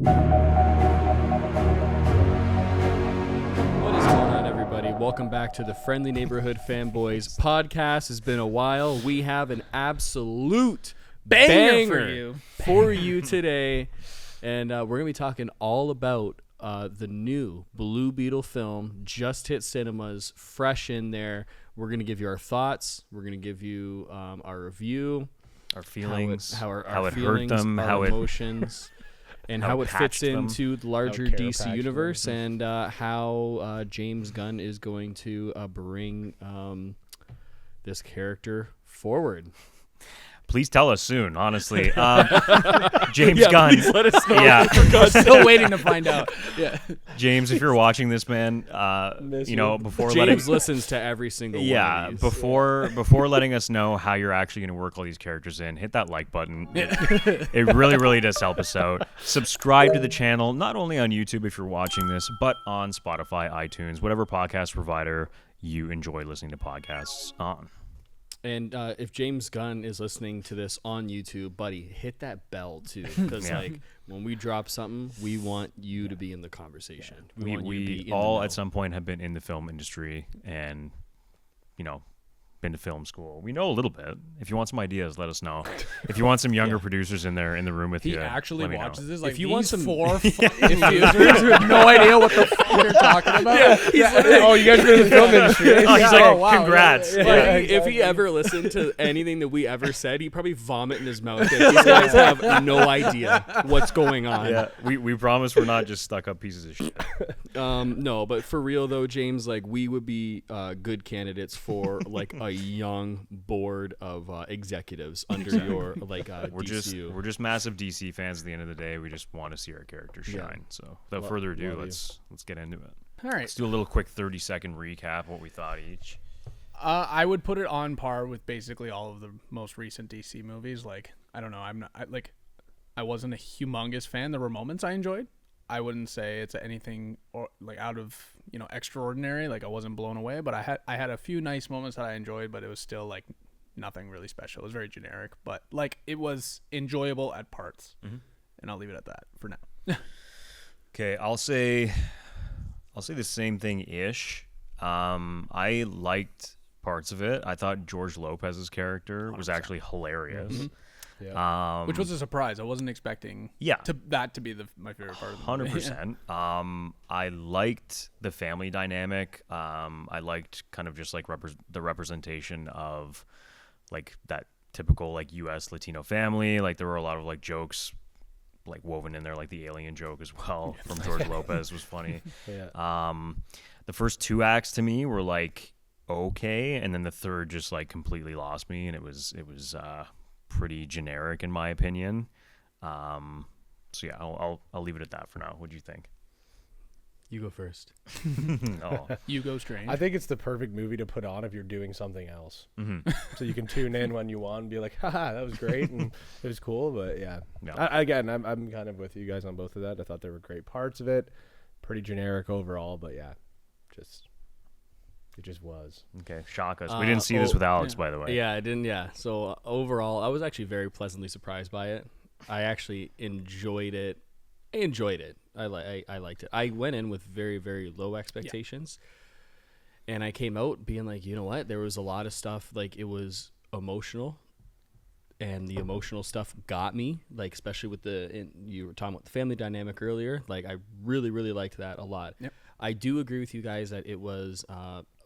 What is going on, everybody? Welcome back to the Friendly Neighborhood Fanboys podcast. It's been a while. We have an absolute banger for you today. And we're going to be talking all about the new Blue Beetle film, just hit cinemas, fresh in there. We're going to give you our thoughts. We're going to give you our review. Our feelings, how it feelings, hurt them, our how emotions, and how it fits into the larger DC universe, and how James Gunn is going to bring this character forward. Please tell us soon, honestly. James Gunn. Please let us know. Yeah. We're still waiting to find out. Yeah. James, if you're watching this, man, before James listens to every single one of these. before letting us know how you're actually going to work all these characters in, hit that like button. It really, really does help us out. Subscribe to the channel, not only on YouTube if you're watching this, but on Spotify, iTunes, whatever podcast provider you enjoy listening to podcasts on. And if James Gunn is listening to this on YouTube, buddy, hit that bell too, because when we drop something, we want you to be in the conversation. We all at some point have been in the film industry and, been to film school. We know a little bit. If you want some ideas, let us know. If you want some younger producers in there in the room with you, he actually watches this. Like, if you want some 4 users who have no idea what the fuck they're talking about. Oh, you guys are in the film industry. He's like, wow, congrats. If he ever listened to anything that we ever said, he'd probably vomit in his mouth. Like, these guys have no idea what's going on. Yeah, we promise we're not just stuck up pieces of shit. No, but for real though, James, like we would be good candidates for like a young board of executives under your DCU. We're just massive DC fans at the end of the day. We just want to see our characters shine. Yeah. So without further ado, let's get into it. All right. Let's do a little quick 30-second recap of what we thought each. I would put it on par with basically all of the most recent DC movies. Like, I don't know, I wasn't a humongous fan. There were moments I enjoyed. I wouldn't say it's anything out of extraordinary. Like, I wasn't blown away, but I had a few nice moments that I enjoyed, but it was still like nothing really special. It was very generic, but like it was enjoyable at parts, and I'll leave it at that for now. Okay, I'll say the same thing ish. I liked parts of it. I thought George Lopez's character was actually hilarious. Mm-hmm. Yeah. Which was a surprise. I wasn't expecting that to be my favorite part of the movie. 100%. I liked the family dynamic. I liked kind of just like the representation of like that typical like US Latino family. Like there were a lot of like jokes like woven in there, like the alien joke as well from George Lopez was funny. The first 2 acts to me were like okay, and then the third just like completely lost me, and it was pretty generic in my opinion. So yeah, I'll leave it at that for now. What do you think? You go first. No. You go strange. I think it's the perfect movie to put on if you're doing something else. So you can tune in when you want and be like, haha, that was great and it was cool. But yeah. I'm kind of with you guys on both of that. I thought there were great parts of it. Pretty generic overall, but yeah, it just was. Okay, shock us. We didn't see this with Alex, by the way. Yeah, I didn't. Yeah. So overall, I was actually very pleasantly surprised by it. I actually enjoyed it. I liked it. I went in with very, very low expectations, and I came out being like, you know what? There was a lot of stuff. Like, it was emotional, and the emotional stuff got me. Like, especially with you were talking about the family dynamic earlier. Like, I really, really liked that a lot. Yep. I do agree with you guys that it was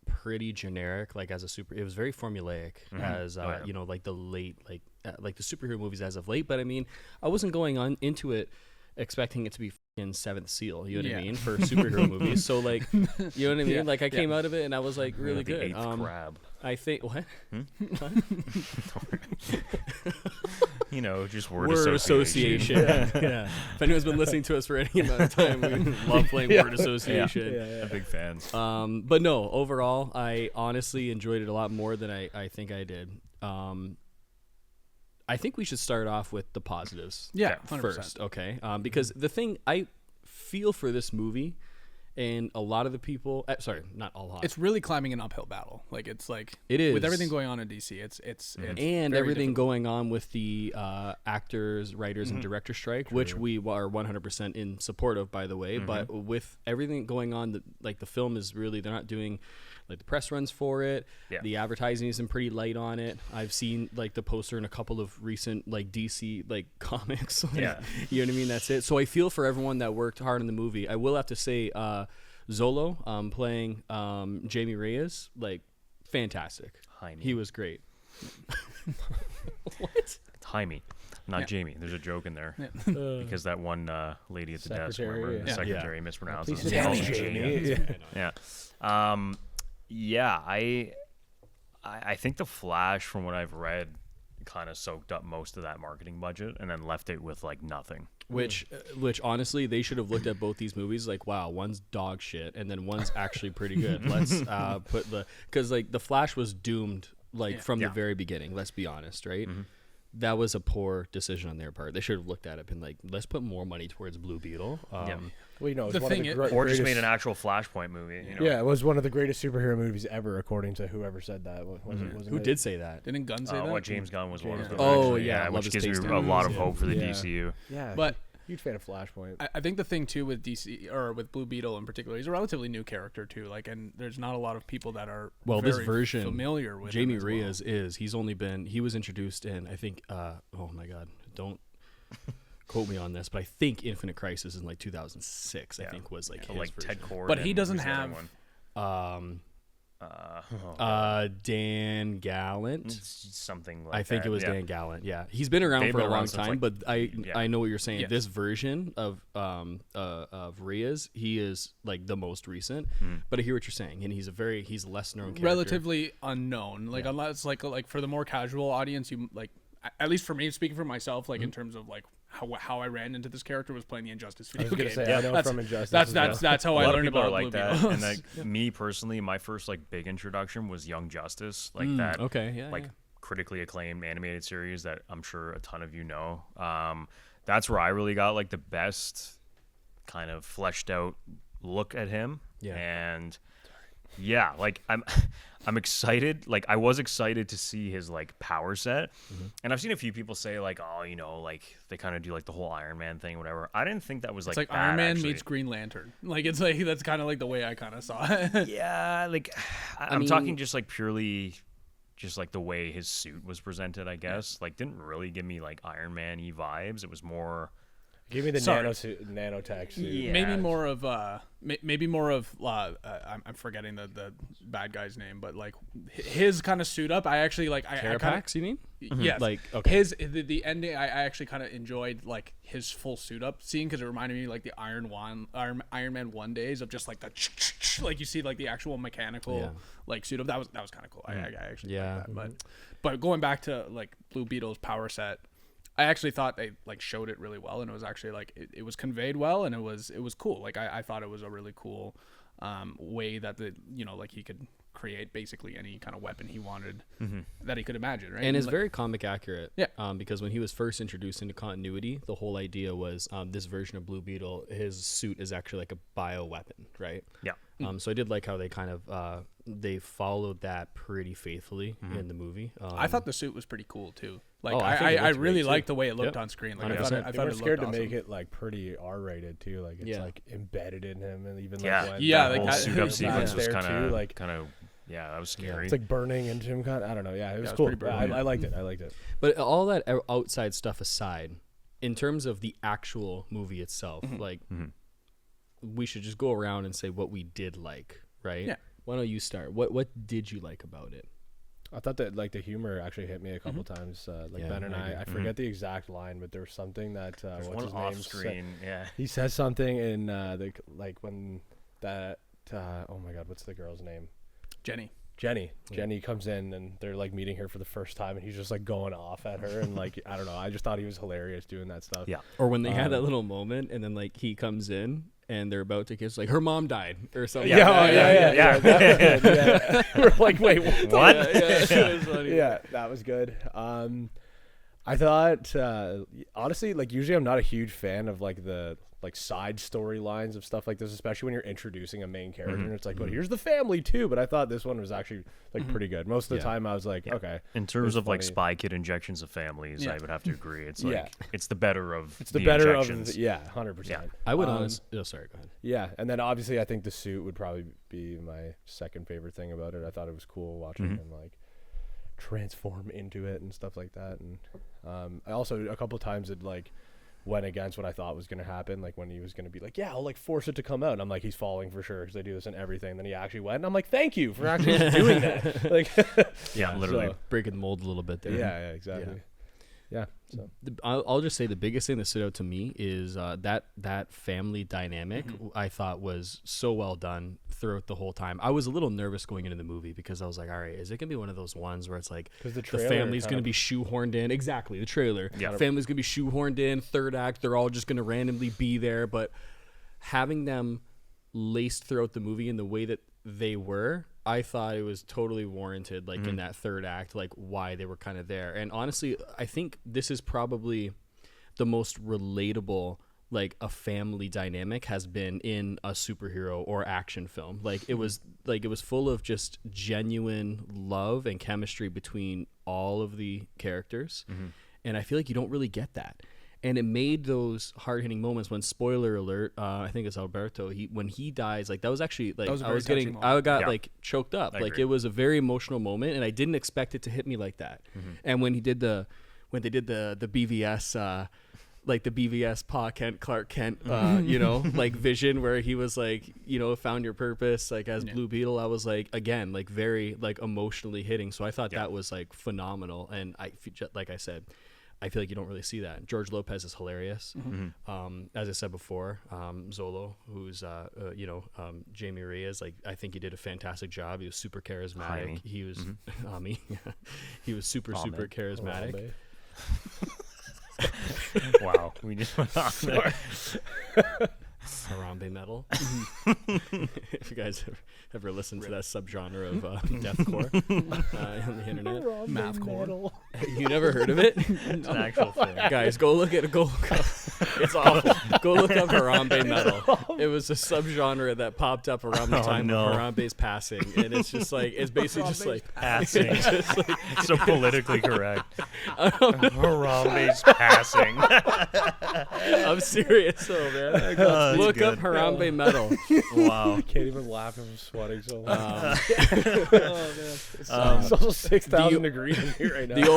pretty generic. Like, it was very formulaic as like the late like the superhero movies as of late. But I mean, I wasn't going on into it expecting it to be fucking Seventh Seal, you know what I mean, for superhero movies. So like, you know what I mean? Yeah. Like I came out of it and I was like really good. Eighth crab. I think what? What? Just word association. Yeah. If anyone's been listening to us for any amount of time, we love playing word association. Yeah. Big fans. But no, overall, I honestly enjoyed it a lot more than I think I did. I think we should start off with the positives. Yeah, first, okay? Because the thing I feel for this movie And a lot of the people, sorry, not a lot. It's really climbing an uphill battle. Like it's like it is with everything going on in DC. It's and very everything difficult. going on with the actors, writers, and director strike, which we are 100% in support of, by the way. But with everything going on, like the film is really, they're not doing like the press runs for it. Yeah. The advertising isn't pretty light on it. I've seen like the poster in a couple of recent like DC like comics. Like, Yeah. you know what I mean? That's it. So I feel for everyone that worked hard on the movie. I will have to say, Zolo playing Jamie Reyes, like fantastic. Jaime. He was great. What? Jaime, not Yeah. Jamie. There's a joke in there Yeah. because that one lady at the desk, Secretary, remember, the yeah. secretary Yeah. mispronounced Please it. sit down, Calls him Jamie. Yeah. Yeah, I think the Flash, from what I've read, kind of soaked up most of that marketing budget and then left it with like nothing. Which honestly, they should have looked at both these movies like, wow, one's dog shit, and then one's actually pretty good. Let's put because like the Flash was doomed like from the very beginning. Let's be honest, right? That was a poor decision on their part. They should have looked at it and been like, let's put more money towards Blue Beetle. Well, you know, it's The one of thing the is- great, Or just greatest, made an actual Flashpoint movie. You know? Yeah, it was one of the greatest superhero movies ever, according to whoever said that. Wasn't Who it? did say that? Didn't Gunn say that? Well, James Gunn was one of them. Oh, actually, yeah, I love which his gives me taste in a lot of movies, hope for the yeah. DCU. Yeah, But huge fan of Flashpoint. I think the thing too with DC or with Blue Beetle in particular, he's a relatively new character too. Like, and there's not a lot of people that are This very version, familiar with Jamie him as well. Reyes he was introduced in, I think, oh my God, don't quote me on this, but I think Infinite Crisis in like 2006, I Yeah. think was like So, his like version. Ted Cord. But he and doesn't who's the other have- one? Dan Gallant. It's something like I think that, it was yeah. Dan Gallant. Yeah, he's been around They've for been a around long since, time, like, but yeah. I know what you're saying. Yes. This version of Reyes, he is like the most recent. But I hear what you're saying, and he's less known character. Relatively unknown. Like unless like for the more casual audience, you like at least for me, speaking for myself, like in terms of like how I ran into this character was playing the Injustice I video was gonna game. say, I know That's- from Injustice. That's as well. that's how A I lot of learned people about are like Blue that, Beetle. and like me personally, my first like big introduction was Young Justice, like that. Okay, yeah, like yeah. critically acclaimed animated series that I'm sure a ton of you know. That's where I really got like the best kind of fleshed out look at him. Yeah. And yeah, like I'm excited. Like I was excited to see his like power set. And I've seen a few people say like, oh, you know, like they kind of do like the whole Iron Man thing, whatever. I didn't think that was It's like like Iron bad, Man actually. meets Green Lantern. Like it's like that's kind of like the way I kind of saw it. Yeah, like I'm mean- talking just like purely just like the way his suit was presented, I guess. Like didn't really give me like Iron Man-y vibes. It was more Give me the Sorry. nanotech suit. Yeah. Maybe more of I'm forgetting the bad guy's name, but like his kind of suit up. I actually like I kinda, Carapax, you mean? yes, Like, okay. his the ending. I actually kind of enjoyed like his full suit up scene because it reminded me like the Iron Man 1 days of just like the like you see like the actual mechanical Yeah. like suit up. That was kind of cool. I actually Yeah. like that. But going back to like Blue Beetle's power set. I actually thought they like showed it really well, and it was actually like it was conveyed well, and it was cool. Like I thought it was a really cool way that like he could create basically any kind of weapon he wanted that he could imagine, right? And it's like, very comic accurate. Yeah. Because when he was first introduced into continuity, the whole idea was this version of Blue Beetle, his suit is actually like a bioweapon, right? yeah. So I did like how they kind of they followed that pretty faithfully in the movie. I thought the suit was pretty cool too. Like Oh, I think it I looked really great, too. liked the way it looked Yep. on screen. Like I 100%. thought They it were looked scared to awesome. make it like pretty R-rated too. Like it's Yeah. like embedded in him, and even Yeah. like when Yeah, that like whole that- suit up that's sequence was there, kind too, of like- yeah, that was scary. it's like burning into him. I don't know. Yeah, it was it's cool. pretty brutal, yeah. I liked it. I liked it. But all that outside stuff aside, in terms of the actual movie itself, like we should just go around and say what we did like, right? Yeah. Why don't you start? What did you like about it? I thought that like the humor actually hit me a couple times. Like Yeah, Ben and I I agree. forget the exact line, but there was something that There's what's one his name off said- screen, yeah. He says something in the like when that oh my god, what's the girl's name? Jenny. Jenny comes in and they're like meeting her for the first time, and he's just like going off at her, and like I don't know, I just thought he was hilarious doing that stuff. Yeah. Or when they had that little moment, and then like he comes in and they're about to kiss, like her mom died or something. Yeah. That was good, yeah. We're like, wait, what? What? It was funny. Yeah, that was good. I thought, honestly, like usually I'm not a huge fan of like the like side storylines of stuff like this, especially when you're introducing a main character and it's like, well, here's the family too. But I thought this one was actually like pretty good. Most of the time I was like, okay. In terms of like Spy Kid injections of families, I would have to agree. It's like it's the better of the better injections. of 100%. I would honestly. Oh, sorry. Go ahead. Yeah, and then obviously I think the suit would probably be my second favorite thing about it. I thought it was cool watching him like transform into it and stuff like that. And I also a couple times it like went against what I thought was going to happen, like when he was going to be like, yeah, I'll like force it to come out, and I'm like, he's falling for sure because they do this in everything. Then he actually went, and I'm like, thank you for actually doing that. Like literally breaking the mold a little bit there. Yeah, exactly. Yeah. So I'll just say the biggest thing that stood out to me is that family dynamic. I thought was so well done throughout the whole time. I was a little nervous going into the movie because I was like, all right, is it gonna be one of those ones where it's like the family's gonna be shoehorned in? Exactly, the trailer. Yeah. Family's gonna be shoehorned in. Third act, they're all just gonna randomly be there. But having them laced throughout the movie in the way that they were, I thought it was totally warranted, like in that third act, like why they were kind of there. And honestly, I think this is probably the most relatable, like a family dynamic has been in a superhero or action film. Like it was full of just genuine love and chemistry between all of the characters. And I feel like you don't really get that. And it made those hard-hitting moments when, spoiler alert, I think it's Alberto, when he dies, like that was actually like I got like choked up. Like it was a very emotional moment, and I didn't expect it to hit me like that. And when they did the BVS like the BVS Pa Kent Clark Kent like vision where he was like, found your purpose like as Blue Beetle, I was like, again, like very like emotionally hitting. So I thought that was like phenomenal. And like I said, I feel like you don't really see that. George Lopez is hilarious. As I said before, Zolo, who's Jamie Reyes, like I think he did a fantastic job. He was super charismatic. He was Ami. He was super charismatic. Wow, we just went on there. Harambe metal. If you guys have ever listened to that subgenre of deathcore on the internet, mathcore. You never heard of it? It's an actual thing. Guys, go look up. It's awful. Go look up Harambe metal. It was a subgenre that popped up around the time of Harambe's passing, and it's just like it's basically just like passing. Just like, so politically correct. Harambe's passing. I'm serious, though, man. Look up Harambe metal. Wow. I can't even laugh if I'm sweating so much. It's also 6,000 degrees in here right now. The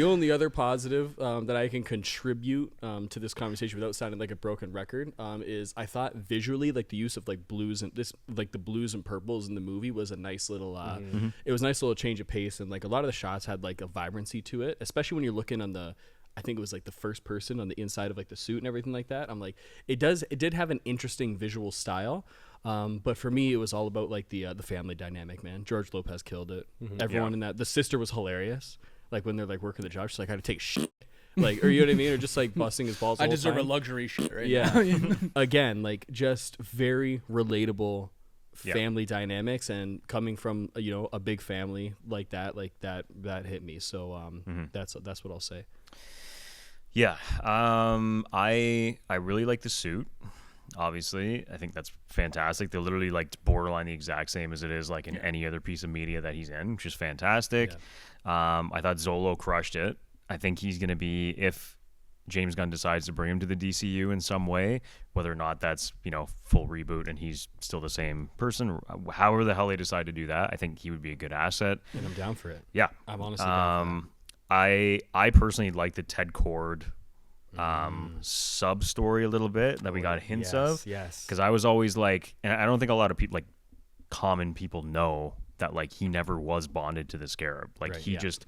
only other positive that I can contribute to this conversation without sounding like a broken record is I thought visually, like the use of like blues and the blues and purples in the movie was a nice little it was a nice little change of pace, and like a lot of the shots had like a vibrancy to it, especially when you're looking on I think it was like the first person on the inside of like the suit and everything like that. I'm like, it did have an interesting visual style. But for me, it was all about like the family dynamic, man. George Lopez killed it. Everyone in that, the sister was hilarious. Like when they're like working the job, she's like, I had to take shit. Like, or you know what I mean? Or just like busting his balls. I deserve a luxury shit right now. Again, like just very relatable family dynamics, and coming from a big family like that hit me. So that's what I'll say. Yeah, I really like the suit. Obviously, I think that's fantastic. They're literally like borderline the exact same as it is like in any other piece of media that he's in, which is fantastic. I thought Zolo crushed it. I think he's going to be, if James Gunn decides to bring him to the DCU in some way, whether or not that's, full reboot and he's still the same person, however the hell they decide to do that, I think he would be a good asset. And I'm down for it. Yeah. I'm honestly down for that. I personally like the Ted Cord sub story a little bit that we got hints of. Yes. Because I was always like, and I don't think a lot of people, like common people, know that like he never was bonded to the Scarab. Like he just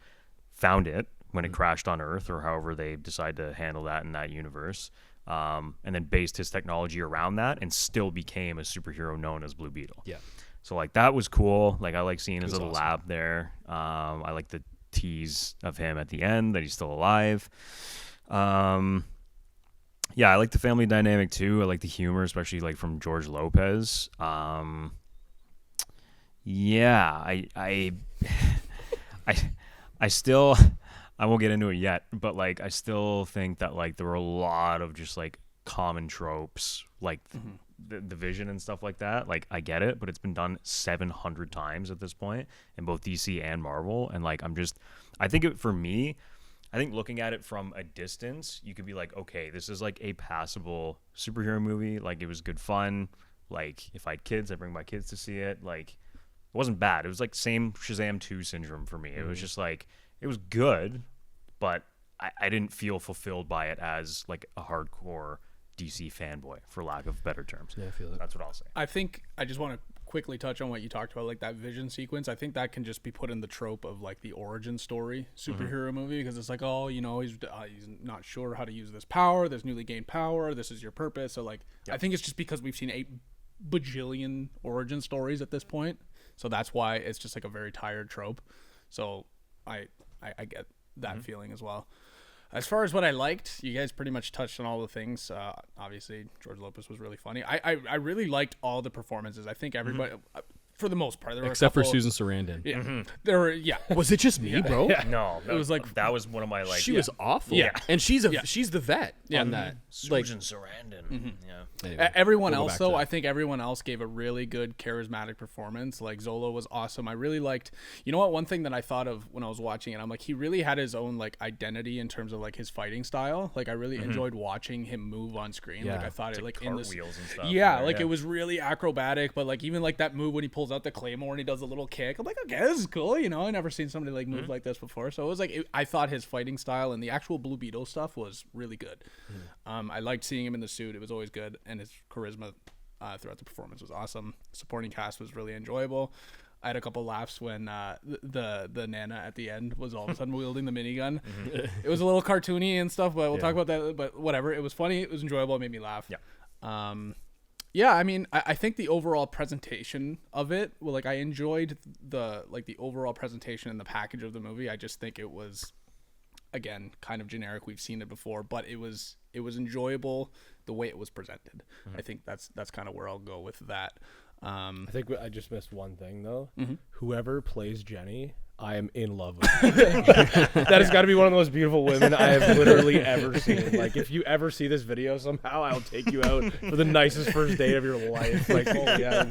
found it when it crashed on Earth, or however they decide to handle that in that universe, and then based his technology around that, and still became a superhero known as Blue Beetle. Yeah. So like that was cool. Like I like seeing his little lab there. I like the tease of him at the end that he's still alive. I like the family dynamic too. I like the humor, especially like from George Lopez. I still I won't get into it yet, but like I still think that like there were a lot of just like common tropes, like the vision and stuff like that. Like I get it, but it's been done 700 times at this point in both DC and Marvel, and like I think for me, I think looking at it from a distance, you could be like, okay, this is like a passable superhero movie. Like it was good fun. Like if I had kids, I'd bring my kids to see it. Like it wasn't bad. It was like same Shazam 2 syndrome for me. It was just like, it was good, but I didn't feel fulfilled by it as like a hardcore DC fanboy, for lack of better terms. Yeah, I feel it. That's what I'll say. I think I just want to quickly touch on what you talked about, like that vision sequence. I think that can just be put in the trope of like the origin story superhero movie, because it's like, oh, you know, he's not sure how to use this power, this newly gained power, this is your purpose. So like, I think it's just because we've seen 8 bajillion origin stories at this point, so that's why it's just like a very tired trope. So I get that feeling as well. As far as what I liked, you guys pretty much touched on all the things. Obviously, George Lopez was really funny. I really liked all the performances. I think everybody, for the most part, there were except for Susan Sarandon. Yeah, there were. Yeah, was it just me, bro? Yeah. No, it was like that was one of my like. She was awful. Yeah, and she's the vet on that. Susan Sarandon. Yeah. Anyway, everyone we'll else, though, I think everyone else gave a really good, charismatic performance. Like Zola was awesome. I really liked. You know what? One thing that I thought of when I was watching it, I'm like, he really had his own like identity in terms of like his fighting style. Like I really enjoyed watching him move on screen. Yeah. Like I thought it like in this wheels and stuff. Yeah, like it was really acrobatic. But like even like that move when he pulls out the claymore and he does a little kick, I'm like, okay, this is cool. You know, I never seen somebody like move like this before. So it was like I thought his fighting style and the actual Blue Beetle stuff was really good. I liked seeing him in the suit. It was always good, and his charisma throughout the performance was awesome. Supporting cast was really enjoyable. I had a couple laughs when the Nana at the end was all of a sudden wielding the minigun. It was a little cartoony and stuff, but we'll talk about that. But whatever, it was funny. It was enjoyable. It made me laugh. Yeah. Yeah, I mean, I think the overall presentation of it, well, like I enjoyed the overall presentation and the package of the movie. I just think it was, again, kind of generic. We've seen it before, but it was enjoyable the way it was presented. I think that's kind of where I'll go with that. I think I just missed one thing though. Whoever plays Jenny, I am in love with. That has got to be one of the most beautiful women I have literally ever seen. Like, if you ever see this video somehow, I'll take you out for the nicest first date of your life. Like, oh yeah,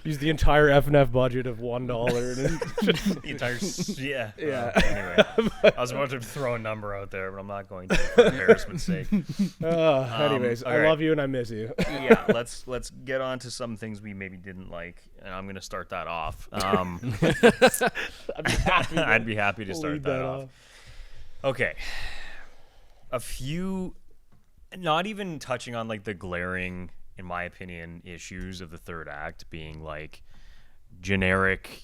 use the entire FNF budget of $1. And The entire yeah. Yeah. Anyway, I was about to throw a number out there, but I'm not going to for embarrassment's sake. Anyways, I love you and I miss you. Yeah, let's get on to some things we maybe didn't like, and I'm gonna start that off. I'd be happy to start that off. Okay, a few, not even touching on like the glaring, in my opinion, issues of the third act being like generic,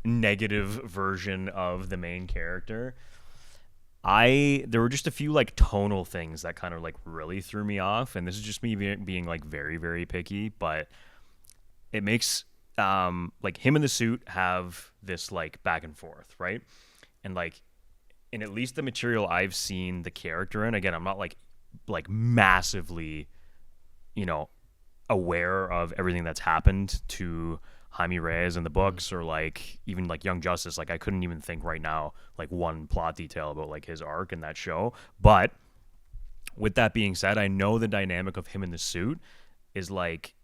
negative version of the main character. There were just a few like tonal things that kind of like really threw me off, and this is just me being like very, very picky, but it makes like him in the suit have this like back and forth, right? And like in at least the material I've seen the character in, again, I'm not like massively, aware of everything that's happened to Jaime Reyes in the books, or like even like Young Justice. Like I couldn't even think right now like one plot detail about like his arc in that show. But with that being said, I know the dynamic of him in the suit is like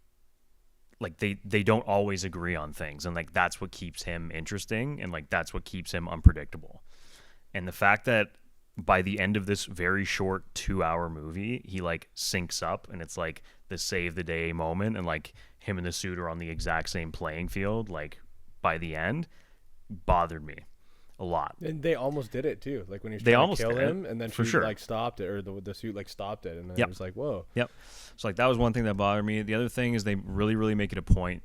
they don't always agree on things, and like that's what keeps him interesting, and like that's what keeps him unpredictable. And the fact that by the end of this very short 2-hour movie, he like syncs up, and it's like the save the day moment, and like him and the suit are on the exact same playing field, like by the end, bothered me a lot. And they almost did it too. Like when he was trying to kill him, and then she like stopped it, or the suit like stopped it, and then it was like, whoa. Yep. So like that was one thing that bothered me. The other thing is they really, really make it a point.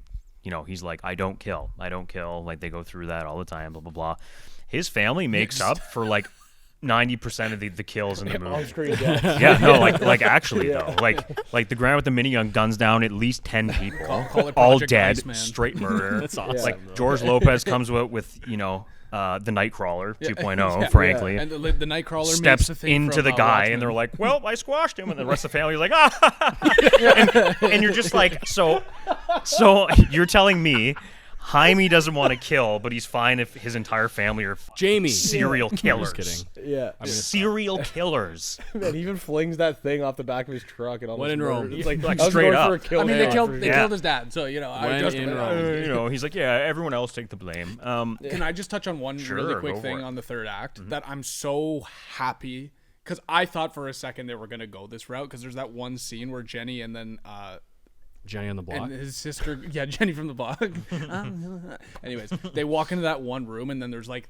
He's like, I don't kill. Like they go through that all the time. Blah blah blah. His family makes up for like 90% of the kills in the movie. On-screen death. Yeah, no, like actually though, like the ground with the minigun guns down at least 10 people, call it all Project dead, Iceman. Straight murder. That's awesome. Like George Lopez comes with the Nightcrawler 2.0, frankly. And the Nightcrawler steps makes the thing into from, the guy, Watchmen. and they're like, "Well, I squashed him," and the rest of the family's like, and you're just like, so you're telling me Jaime doesn't want to kill, but he's fine if his entire family are Jamie. serial killers. I'm just kidding. Yeah. Serial killers. Man, he even flings that thing off the back of his truck and almost When in Rome. murders. It's like, Like, I was straight going up. for a kill. I mean, now. they killed his dad, so I When just in Rome. He's like, yeah, everyone else take the blame. Can I just touch on one Sure, really go quick for thing it. on the third act that I'm so happy because I thought for a second they were gonna go this route because there's that one scene where Jenny and then Jenny on the block. and his sister, Jenny from the block. Anyways, they walk into that one room and then there's like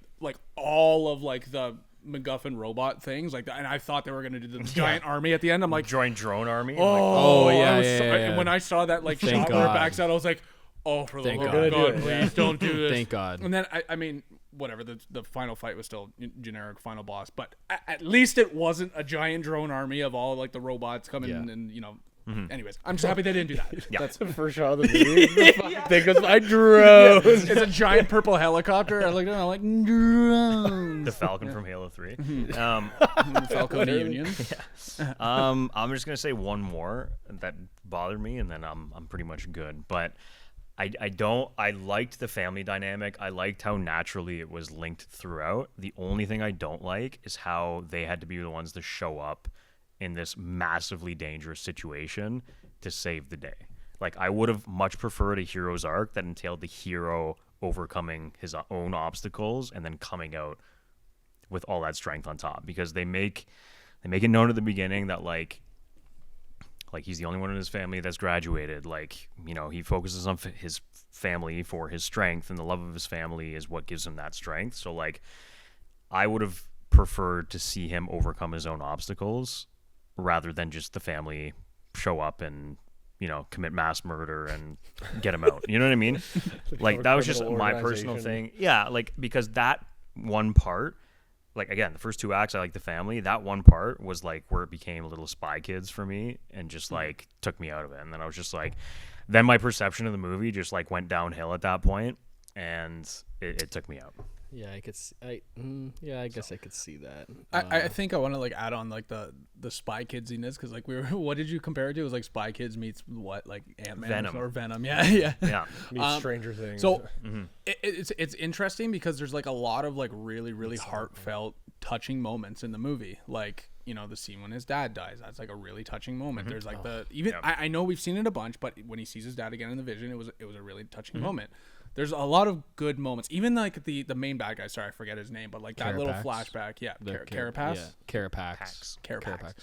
all of like the MacGuffin robot things like that, and I thought they were gonna do the giant army at the end. I'm like, Join drone army. Oh, yeah, I was yeah, so- yeah. When I saw that like Thank shot where it God. backs out, I was like, oh, for the Thank love God. of God, Do it, please don't do this. Thank God. And then I mean, whatever. The final fight was still generic final boss, but at least it wasn't a giant drone army of all like the robots coming Yeah. and Anyways, I'm just happy they didn't do that. That's the first shot of the movie. The fucking thing goes by drones. It's a giant purple helicopter. I looked at it, I'm like, drones. The Falcon from Halo 3. Falcone Union. I'm just gonna say one more that bothered me, and then I'm pretty much good. But I liked the family dynamic. I liked how naturally it was linked throughout. The only thing I don't like is how they had to be the ones to show up in this massively dangerous situation to save the day. Like, I would have much preferred a hero's arc that entailed the hero overcoming his own obstacles and then coming out with all that strength on top, because they make it known at the beginning that like he's the only one in his family that's graduated. Like, he focuses on his family for his strength, and the love of his family is what gives him that strength. So like, I would have preferred to see him overcome his own obstacles rather than just the family show up and commit mass murder and get him out. You know what I mean? Like, that was just my personal thing. Yeah, like, because that one part, like, again, the first two acts, I like the family. That one part was like where it became little Spy Kids for me and just like took me out of it. And then I was just like, then my perception of the movie just like went downhill at that point, and it took me out. Yeah, I could. I guess I could see that. I think I want to like add on like the Spy Kidsiness because like what did you compare it to? It was like Spy Kids meets what, like Ant-Man Venom. or Venom? Yeah. Meets Stranger Things. So it's interesting because there's like a lot of like really heartfelt, touching moments in the movie. Like, the scene when his dad dies, that's like a really touching moment. There's like I know we've seen it a bunch, but when he sees his dad again in the vision, it was a really touching moment. There's a lot of good moments. Even like the main bad guy, sorry, I forget his name, but like that little flashback. Yeah, Carapace. Yeah, Carapax.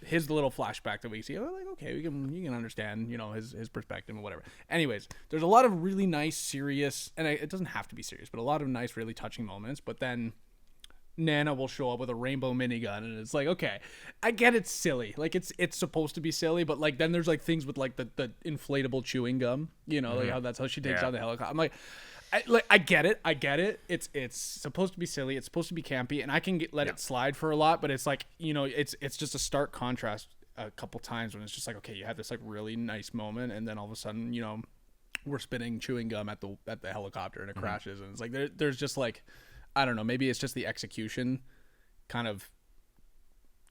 His little flashback that we see, like, okay, you can understand, his perspective and whatever. Anyways, there's a lot of really nice, serious, and it doesn't have to be serious, but a lot of nice, really touching moments. But then Nana will show up with a rainbow minigun, and it's like, okay, I get it's silly, like it's supposed to be silly, but like then there's like things with like the inflatable chewing gum, like how that's how she takes down the helicopter. I'm like, I get it. It's supposed to be silly, it's supposed to be campy, and I can let it slide for a lot, but it's like, it's just a stark contrast a couple times when it's just like, okay, you had this like really nice moment, and then all of a sudden, we're spinning chewing gum at the helicopter and it crashes, and it's like there's just like, I don't know, maybe it's just the execution kind of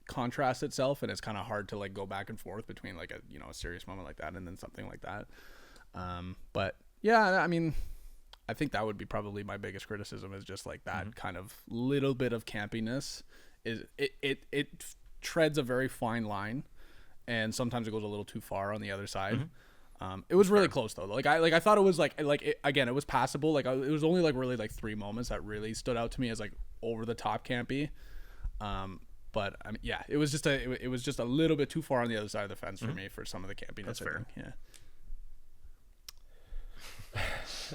contrasts itself, and it's kind of hard to like go back and forth between like a serious moment like that and then something like that. But yeah, I mean, I think that would be probably my biggest criticism, is just like that kind of little bit of campiness. Is it treads a very fine line, and sometimes it goes a little too far on the other side. It was really close though. Like I thought it was again, it was passable. Like it was only like really like 3 moments that really stood out to me as like over the top campy. But I mean, yeah, it was just a little bit too far on the other side of the fence for me for some of the campiness. That's fair.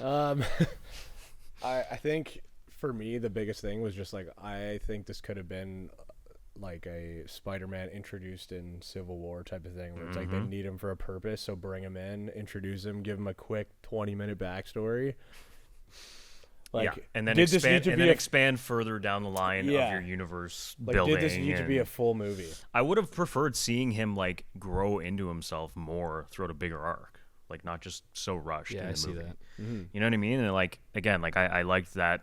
Yeah. I think for me the biggest thing was just like, I think this could have been like a Spider-Man introduced in Civil War type of thing, where it's like they need him for a purpose, so bring him in, introduce him, give him a quick 20-minute backstory. Like, and then expand further down the line of your universe building. Did this need to be a full movie? I would have preferred seeing him like grow into himself more throughout a bigger arc, like not just so rushed. Yeah, in the I see movie. that. You know what I mean? And like, again, like I liked that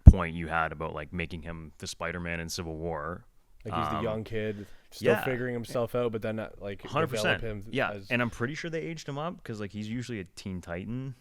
point you had about like making him the Spider-Man in Civil War. Like he's the young kid still figuring himself out, but then not like 100%. develop him. And I'm pretty sure they aged him up, because like he's usually a Teen Titan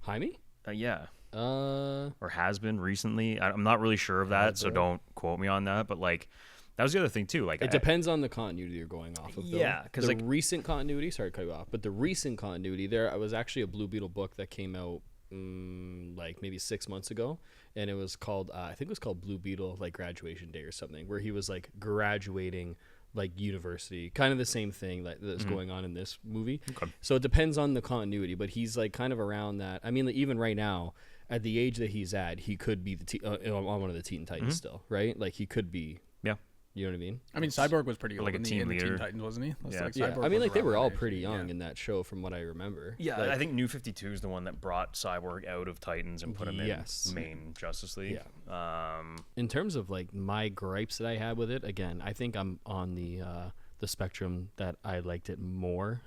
Jaime? Yeah. Or has been recently. I'm not really sure of that, so don't quote me on that. But like, that was the other thing too. Like, it depends on the continuity you're going off of. Though. Yeah, because the like recent continuity. Sorry to cut you off, but the recent continuity there was actually a Blue Beetle book that came out like maybe 6 months ago, and it was called I think it was called Blue Beetle like Graduation Day or something, where he was like graduating like university, kind of the same thing that's going on in this movie. Okay. So it depends on the continuity, but he's like kind of around that. I mean, like, even right now, at the age that he's at, he could be on one of the Teen Titans still, right? Like he could be. Yeah. You know what I mean? I mean, Cyborg was pretty old like a in team the leader. Teen Titans, wasn't he? Yeah. Like Yeah. Cyborg I mean, was like they around were that all age. pretty young Yeah. in that show, from what I remember. Yeah, Like, I think New 52 is the one that brought Cyborg out of Titans and put him Yes. in main Justice League. Yeah. In terms of like my gripes that I had with it, again, I think I'm on the spectrum that I liked it more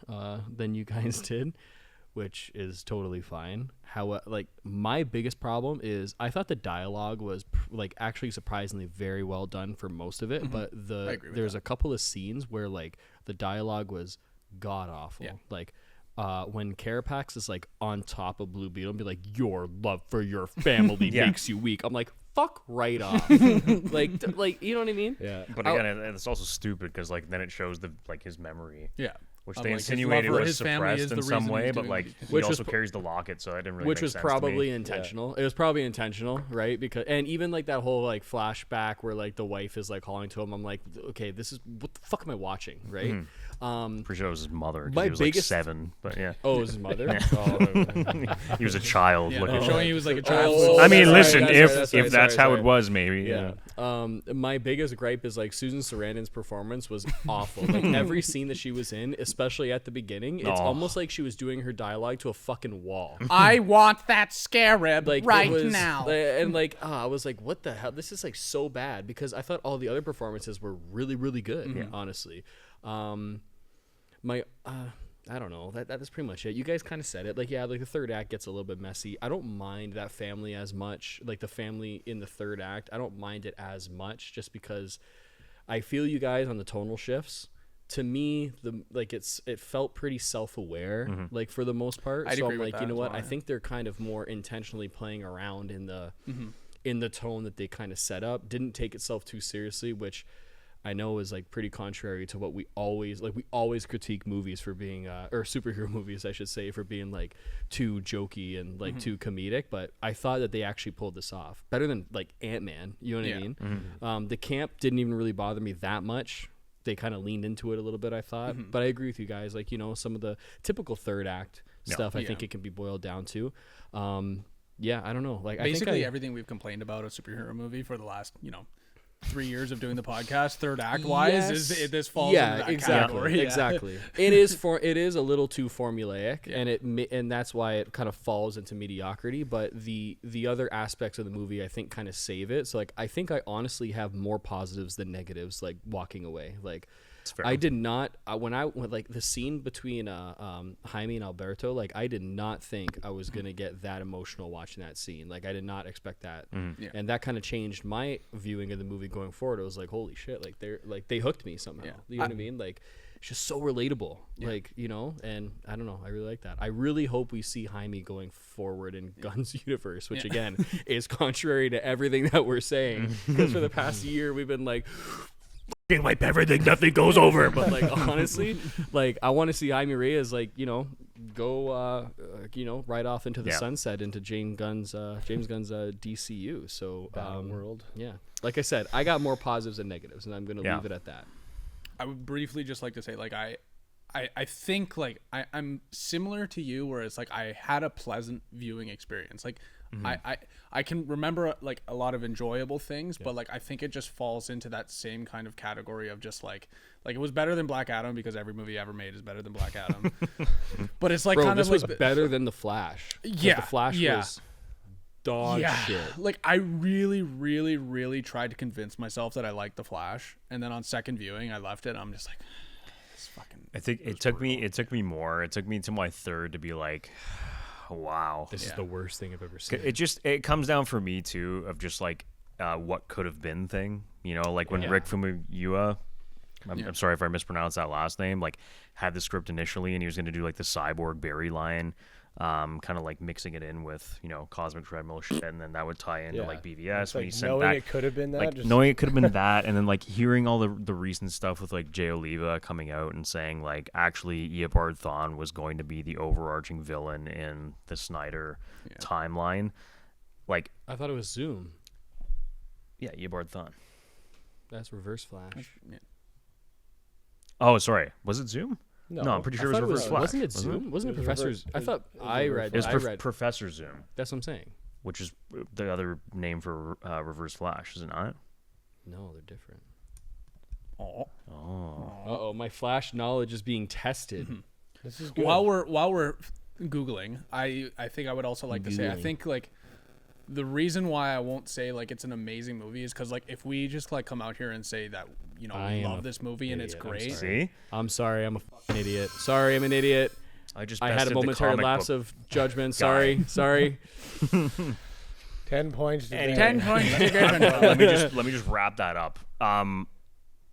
than you guys did, which is totally fine. How like my biggest problem is I thought the dialogue was like actually surprisingly very well done for most of it, but there's a couple of scenes where like the dialogue was god awful. Yeah. Like when Carapax is like on top of Blue Beetle and be like, your love for your family makes you weak. I'm like, fuck right off. like you know what I mean? Yeah. But again, it's also stupid because like then it shows the like his memory. Yeah. Which Of, they like, his insinuated love for was his family is suppressed the in some reason way, he's but doing like what he Which also was carries the locket, so that didn't really Which make was sense to me. probably intentional. It was probably intentional, right? Because and even like that whole like flashback where like the wife is like calling to him, I'm like, okay, this is what the fuck am I watching, right? Pretty sure it was his mother. 'Cause My he was biggest- like 7, but yeah, Oh, it was his mother. Oh, he was a child. Yeah, looking they're at showing it. he was like a child. Oh, I mean, that's listen, right, if that's right, that's how sorry. it was, maybe. Yeah. My biggest gripe is like Susan Sarandon's performance was awful. Like every scene that she was in, especially at the beginning, it's Oh. almost like she was doing her dialogue to a fucking wall. I want that scarab Like right it was, now. and like I was like, what the hell? This is like so bad because I thought all the other performances were really, really good. Honestly, I don't know. That is pretty much it. You guys kind of said it. Like, yeah, like the third act gets a little bit messy. I don't mind that family as much. Like the family in the third act, I don't mind it as much just because I feel you guys on the tonal shifts. To me, it felt pretty self-aware, like for the most part. I'd so agree I'm with like, that you know as what? well, I yeah. think they're kind of more intentionally playing around in the tone that they kind of set up. Didn't take itself too seriously, which I know is like pretty contrary to what we always critique movies for being or superhero movies I should say for being like too jokey and like too comedic, but I thought that they actually pulled this off better than like Ant-Man, you know what I mean? The camp didn't even really bother me that much. They kind of leaned into it a little bit, I thought, but I agree with you guys, like, you know, some of the typical third act stuff I think it can be boiled down to. Yeah, I don't know, like Basically I think everything we've complained about a superhero movie for the last 3 years of doing the podcast, third act wise, is this falls into that category. Exactly. It is a little too formulaic, and that's why it kind of falls into mediocrity. But the other aspects of the movie, I think, kind of save it. So like, I think I honestly have more positives than negatives. Like walking away, like. I did not when I went like the scene between Jaime and Alberto, like I did not think I was gonna get that emotional watching that scene. Like I did not expect that, and that kind of changed my viewing of the movie going forward. I was like, holy shit, like they hooked me somehow. You know what I mean? Like it's just so relatable, like, you know. And I don't know, I really like that. I really hope we see Jaime going forward in Gunn's universe, which again is contrary to everything that we're saying, because for the past year we've been like, wipe everything, nothing goes over. But like honestly, like I want to see Jaime Reyes like, you know, go right off into the sunset into James Gunn's DCU. So world. Yeah, like I said, I got more positives than negatives, and I'm gonna leave it at that. I would briefly just like to say, like, I think like I'm similar to you, where it's like I had a pleasant viewing experience. Like I can remember like a lot of enjoyable things, but like I think it just falls into that same kind of category of just like it was better than Black Adam, because every movie ever made is better than Black Adam. But it's like Bro, kind this of was like better than The Flash. Yeah, The Flash was dog shit. Like I really, really, really tried to convince myself that I liked The Flash, and then on second viewing I left it. I'm just like, this fucking. I think it took me to my third to be like, wow, This is the worst thing I've ever seen. It comes down for me too of just like what could have been thing, you know, like when Rick Famuyiwa, I'm sorry if I mispronounced that last name, like had the script initially and he was going to do like the Cyborg Barry line. kind of like mixing it in with, you know, Cosmic Treadmill shit, and then that would tie into like BVS It's when like he sent knowing back. it could have been that. Like knowing it could have been that, and then like hearing all the recent stuff with like Jay Oliva coming out and saying like actually Eobard Thawne was going to be the overarching villain in the Snyder timeline. Like I thought it was Zoom. Yeah, Eobard Thawne. That's Reverse Flash. Yeah. Oh, sorry. Was it Zoom? No, I'm pretty sure it was Reverse Flash. Wasn't it Zoom? Wasn't it Professor's? I thought I read. It was I read. Professor Zoom, That's what I'm saying. which is the other name for Reverse Flash, is it not? No, they're different. Oh. Uh-oh, my Flash knowledge is being tested. This is good. While we're googling, I think I would also like to say I Googling. think like the reason why I won't say like it's an amazing movie is because like if we just like come out here and say that, you know, I we am love a this movie and it's idiot, I'm great. sorry. See? I'm sorry, I'm a fucking idiot. Sorry, I'm an idiot. I I had a bested the momentary comic lapse book of judgment. guy. Sorry. 10 points. To Anyway. Dan. 10 points to Gryffindor. let me just wrap that up.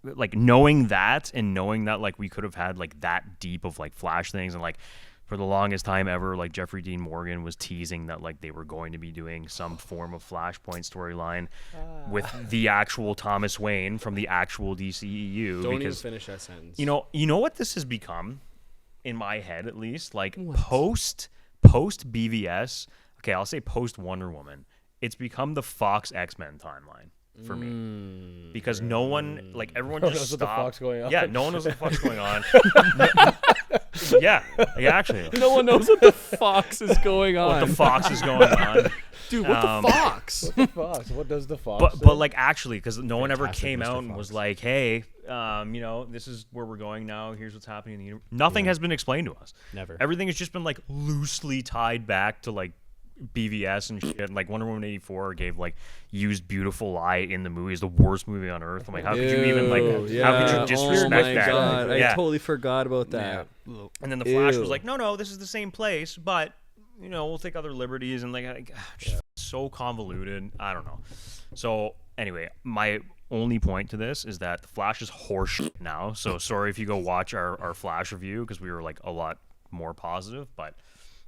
Like knowing that and knowing that like we could have had like that deep of like Flash things, and like for the longest time ever, like Jeffrey Dean Morgan was teasing that like they were going to be doing some form of Flashpoint storyline with the actual Thomas Wayne from the actual DCEU. Don't even because finish that sentence. you know what this has become, in my head at least, like What? post BVS. Okay, I'll say post Wonder Woman. It's become the Fox X-Men timeline for me, because no one, like everyone No one just knows what the stopped. fuck's going on. Yeah, no one knows what the fuck's going on. yeah, actually, no one knows what the fox is going on. what the Fox is going on. Dude, what the fox? What the fox? What does the fox say? But like actually, because no one ever Fantastic came Mr. out and Fox. was like, hey, you know, this is where we're going now. Here's what's happening in the universe. Nothing has been explained to us. Never. Everything has just been like loosely tied back to like BVS and shit. Like Wonder Woman 84 gave like used Beautiful Lie in the movie is the worst movie on earth. I'm like, how could you even like? How could you disrespect oh my that? God, Yeah. I totally forgot about that. And then the Flash was Ew. like, no, this is the same place, but you know, we'll take other liberties, and like just so convoluted. I don't know. So anyway, my only point to this is that the Flash is horseshit now. So sorry if you go watch our Flash review, because we were like a lot more positive, but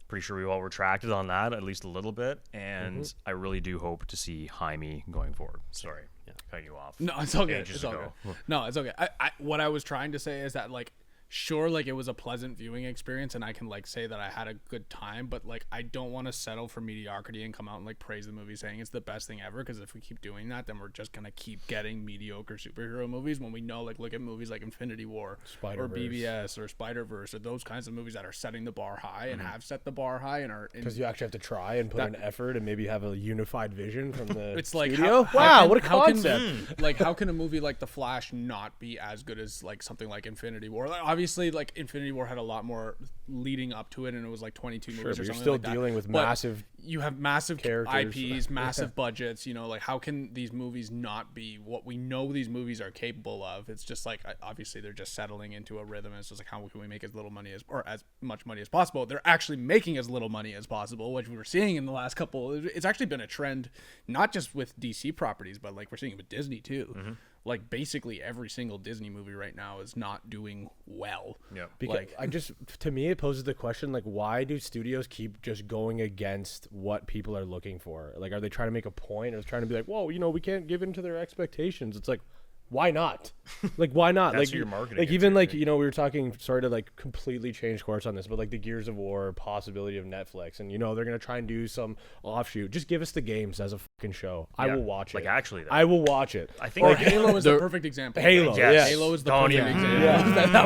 pretty sure we all retracted on that at least a little bit. And I really do hope to see Jaime going forward. Sorry, cutting you off. No, it's okay. Ages It's all ago. good. No, it's okay. What I was trying to say is that like, sure, like it was a pleasant viewing experience, and I can like say that I had a good time, but like I don't want to settle for mediocrity and come out and like praise the movie saying it's the best thing ever, because if we keep doing that, then we're just gonna keep getting mediocre superhero movies when we know, like, look at movies like Infinity War or Spider-Verse. BVS or Spider-Verse or those kinds of movies that are setting the bar high and have set the bar high and are in, Because you actually have to try and put an effort and maybe have a unified vision from the it's like studio. how Wow, can- what a how can- concept. like how can a movie like The Flash not be as good as like something like Infinity War? Like, obviously, like Infinity War had a lot more leading up to it, and it was like 22 Sure, movies but or you're something still like that. dealing with But massive you have massive characters. IPs, massive budgets. You know, like how can these movies not be what we know these movies are capable of? It's just like obviously they're just settling into a rhythm. And it's just like, how can we make as little money as much money as possible? They're actually making as little money as possible, which we were seeing in the last couple. It's actually been a trend, not just with DC properties, but like we're seeing it with Disney too. Like basically every single Disney movie right now is not doing well. Yeah. Because to me, it poses the question, like, why do studios keep just going against what people are looking for? Like, are they trying to make a point, or trying to be like, whoa, you know, we can't give in to their expectations? It's like, why not? Like, why not? That's like, who you're marketing like it even to, like, right? you know, we were talking, sorry to like completely change course on this, but like the Gears of War possibility of Netflix, and you know, they're gonna try and do some offshoot. Just give us the games as a fucking show. I Yeah. will watch Like it. actually, though. I will watch it. I think Or like, Halo is the perfect example. Halo, Yes. yeah. Halo is the Don't perfect even- example. Yeah. that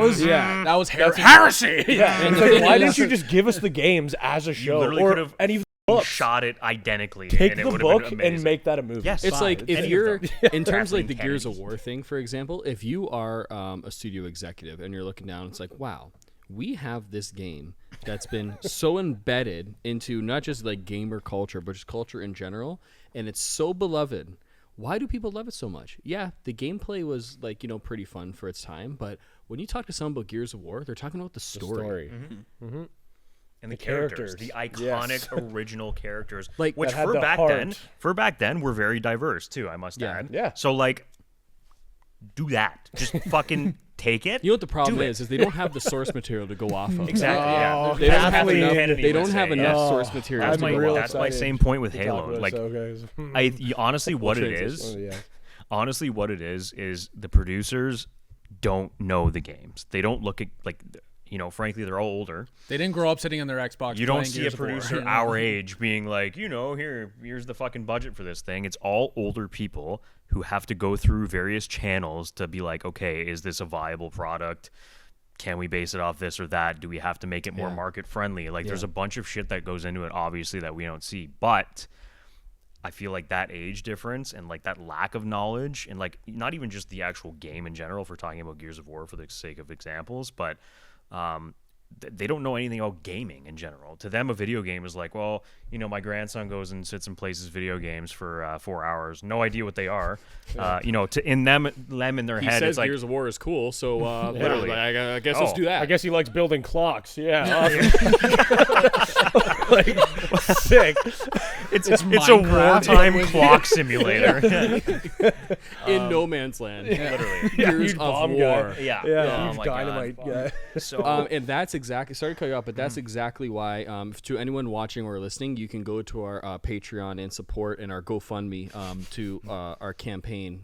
was That's- heresy. Yeah, and it's like, why didn't you just give us the games as a show? literally Or could have and even you books. shot it identically. Take and it the would book have been and amazing. make that a movie. Yes. It's Fine. like if Any of you're them. in terms of like the Kathleen Gears of Kennedy. War thing, for example, if you are a studio executive and you're looking down, it's like, wow, we have this game that's been so embedded into not just like gamer culture, but just culture in general, and it's so beloved. Why do people love it so much? Yeah, the gameplay was like, you know, pretty fun for its time, but when you talk to someone about Gears of War, they're talking about the story. And the characters. characters, the iconic original characters, Like- which That had for the back then were very diverse too. I must Yeah. add. Yeah. So like, do that. Just fucking take it. You know what the problem Do it. is they don't have the source material to go off of. Exactly. Yeah. They don't have Kathleen enough. Kennedy They would don't have say, enough yeah. source material. That's to my, go off. that's my same point with Halo. Like, honestly, what it is, honestly, what it is the producers don't know the games. They don't look at, like, you know, frankly, they're all older. They didn't grow up sitting on their Xbox. You don't playing see a Gears of War. producer our age being like, you know, here's the fucking budget for this thing. It's all older people who have to go through various channels to be like, okay, is this a viable product? Can we base it off this or that? Do we have to make it more market friendly? Like, there's a bunch of shit that goes into it, obviously, that we don't see. But I feel like that age difference and like that lack of knowledge, and like not even just the actual game in general, if we're talking about Gears of War for the sake of examples, but they don't know anything about gaming in general. To them, a video game is like, well, you know, my grandson goes and sits and plays his video games for 4 hours. No idea what they are. You know, in them in their He head, says it's like, Gears of War is cool, so Literally. I guess let's do that. I guess he likes building clocks. Yeah, awesome. Like, sick. it's a Minecraft. wartime clock simulator. In No Man's Land. Literally. Years huge of bomb war. guy. Yeah. Yeah, Oh huge my God. dynamite guy. So And that's exactly, sorry to cut you off, but that's exactly why, to anyone watching or listening, you can go to our Patreon and support and our GoFundMe to our campaign.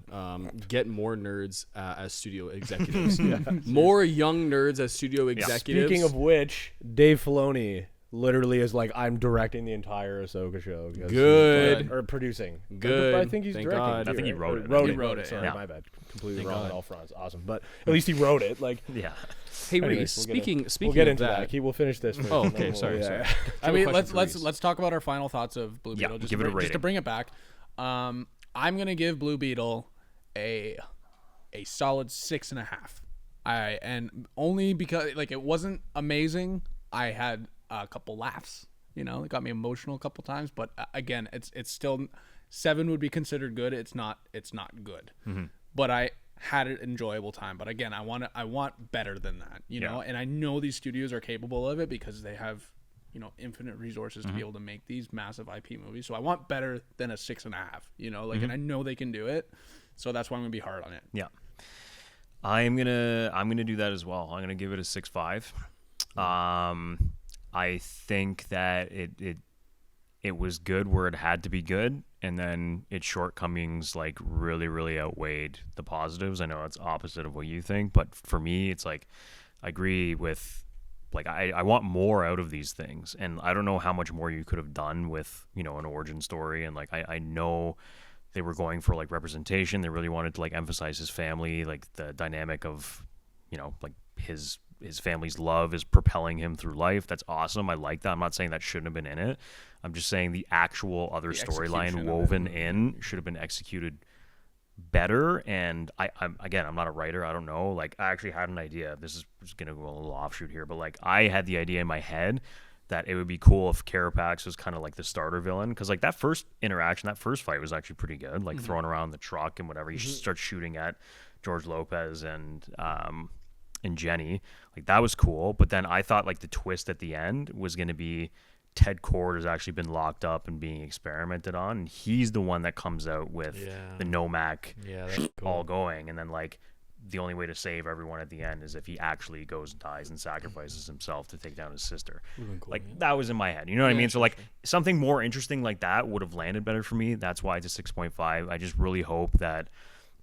Get more nerds as studio executives. More young nerds as studio executives. Speaking of which, Dave Filoni literally is like, I'm directing the entire Ahsoka show. Good. Or producing. Good. I think he's Thank directing. God. too, I think he right? wrote Or it. Wrote He it. wrote it, Sorry, yeah. my bad. Completely Thank wrong on God. all fronts. Awesome. But at least he wrote it. Like, yeah. Hey, anyways, Reese, speaking we'll get of into that. We'll finish this first. Oh, and then okay, we'll- sorry. I mean, question for let's Reese. let's talk about our final thoughts of Blue Yeah, Beetle. give it a just to rating. bring it back. I'm gonna give Blue Beetle a solid 6.5. And only because like it wasn't amazing. I had a couple laughs. You know, it got me emotional a couple times. But again, it's still 7 would be considered good. It's not good. But I had an enjoyable time. But again, I want better than that. You know, and I know these studios are capable of it because they have, you know, infinite resources to be able to make these massive IP movies. So I want better than a 6.5. You know, like, and I know they can do it. So that's why I'm gonna be hard on it. Yeah. I'm gonna do that as well. I'm gonna give it a 6.5. I think that it was good where it had to be good, and then its shortcomings like really outweighed the positives. I know it's opposite of what you think, but for me, it's like I agree with, like, I want more out of these things, and I don't know how much more you could have done with, you know, an origin story. And like I know they were going for like representation. They really wanted to like emphasize his family, like the dynamic of, you know, like his family's love is propelling him through life. That's awesome. I like that. I'm not saying that shouldn't have been in it. I'm just saying the actual other storyline woven in should have been executed better. And I'm not a writer. I don't know. Like, I actually had an idea. This is just gonna go a little offshoot here, but like I had the idea in my head that it would be cool if Carapax was kind of like the starter villain, because like that first interaction, that first fight was actually pretty good. Like throwing around the truck and whatever, he starts shooting at George Lopez and Jenny. Like, that was cool. But then I thought like the twist at the end was going to be Ted Cord has actually been locked up and being experimented on, and he's the one that comes out with the Nomac all going, and then like the only way to save everyone at the end is if he actually goes and dies and sacrifices himself to take down his sister. Like, that was in my head, you know what I mean? So like something more interesting like that would have landed better for me. That's why it's a 6.5. I just really hope that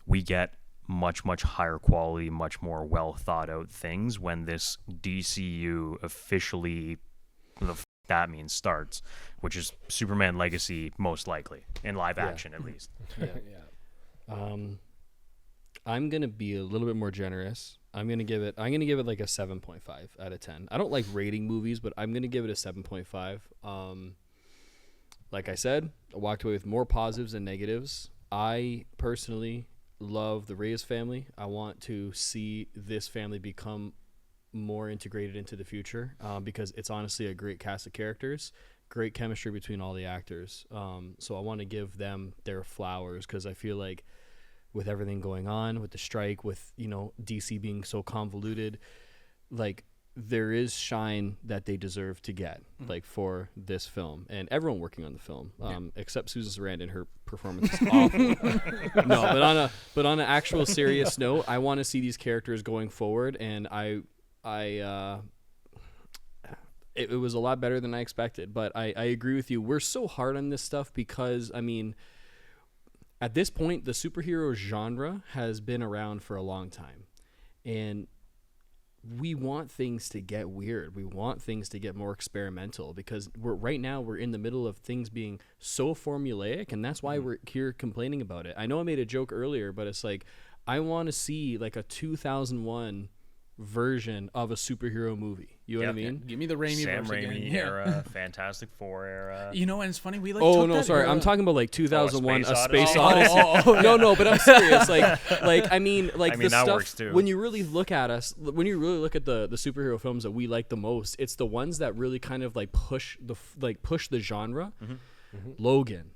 we get much higher quality, much more well thought out things when this DCU officially, that means, starts, which is Superman Legacy, most likely in live action at least. I'm gonna be a little bit more generous. I'm gonna give it like a 7.5 out of 10. I don't like rating movies, but I'm gonna give it a 7.5. Like I said, I walked away with more positives than negatives. I personally love the Reyes family. I want to see this family become more integrated into the future, because it's honestly a great cast of characters, great chemistry between all the actors. So I want to give them their flowers, because I feel like with everything going on with the strike, with, you know, DC being so convoluted, like there is shine that they deserve to get, like for this film, and everyone working on the film, except Susan Sarandon. Her performance is awful. No, but on an actual serious note, I want to see these characters going forward, and it was a lot better than I expected. But I agree with you. We're so hard on this stuff because, I mean, at this point, the superhero genre has been around for a long time, and we want things to get weird. We want things to get more experimental because right now we're in the middle of things being so formulaic, and that's why we're here complaining about it. I know I made a joke earlier, but it's like I want to see like a 2001 version of a superhero movie. You know what I mean? Give me the Raimi Sam version Raimi again. era, Fantastic Four era. You know, and it's funny, we like Oh took no, that sorry. era- I'm talking about like 2001: Space A Space Odyssey. Odyssey. No, but I'm serious. I mean, I mean, the that stuff. works too. When you really look at us, when you really look at the superhero films that we like the most, it's the ones that really kind of like push the genre. Logan,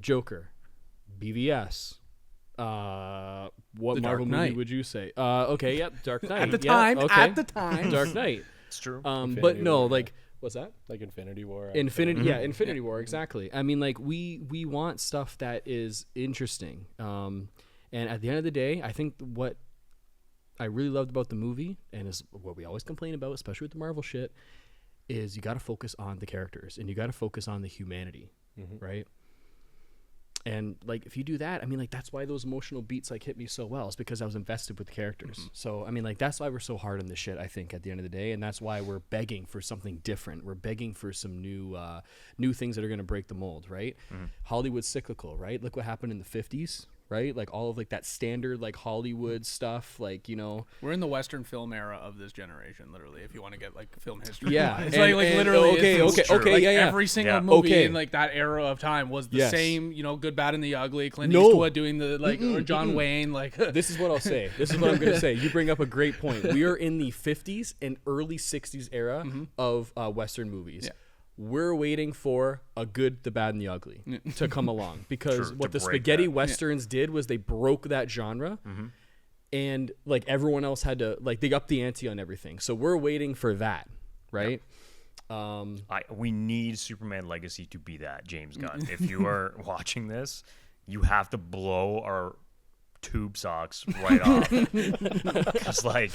Joker, BVS. What The Marvel Dark movie Knight. would you say? Okay, yep, Dark Knight. At the Yeah, time, okay. at the time. Dark Knight. It's true. But Infinity no, War, like, what's that? Like Infinity War. Infinity War, exactly. I mean, like we want stuff that is interesting. And at the end of the day, I think what I really loved about the movie, and is what we always complain about, especially with the Marvel shit, is you got to focus on the characters and you got to focus on the humanity, right? And like if you do that, I mean, like that's why those emotional beats like hit me so well. It's because I was invested with the characters. So I mean, like that's why we're so hard on this shit, I think, at the end of the day, and that's why we're begging for something different. We're begging for some new things that are going to break the mold, right? Hollywood's cyclical, right? Look what happened in the 50s, right? Like all of like that standard like Hollywood stuff, like, you know. We're in the Western film era of this generation, literally. If you want to get like film history, Yeah, it's and- like and- literally. okay, it's okay, like yeah. Every single Yeah. movie Okay. in like that era of time was the Yes. same. You know, Good, Bad, and the Ugly. Clint No. Eastwood doing the like, or John Wayne, like. This is what I'll say. This is what I'm going to say. You bring up a great point. We are in the 50s and early 60s era of Western movies. Yeah. We're waiting for a Good, the Bad, and the Ugly to come along because True, what to the break spaghetti that. westerns did was they broke that genre, and like everyone else had to like they upped the ante on everything. So we're waiting for that, right? We need Superman Legacy to be that, James Gunn. If you are watching this, you have to blow our tube socks right off. Because like,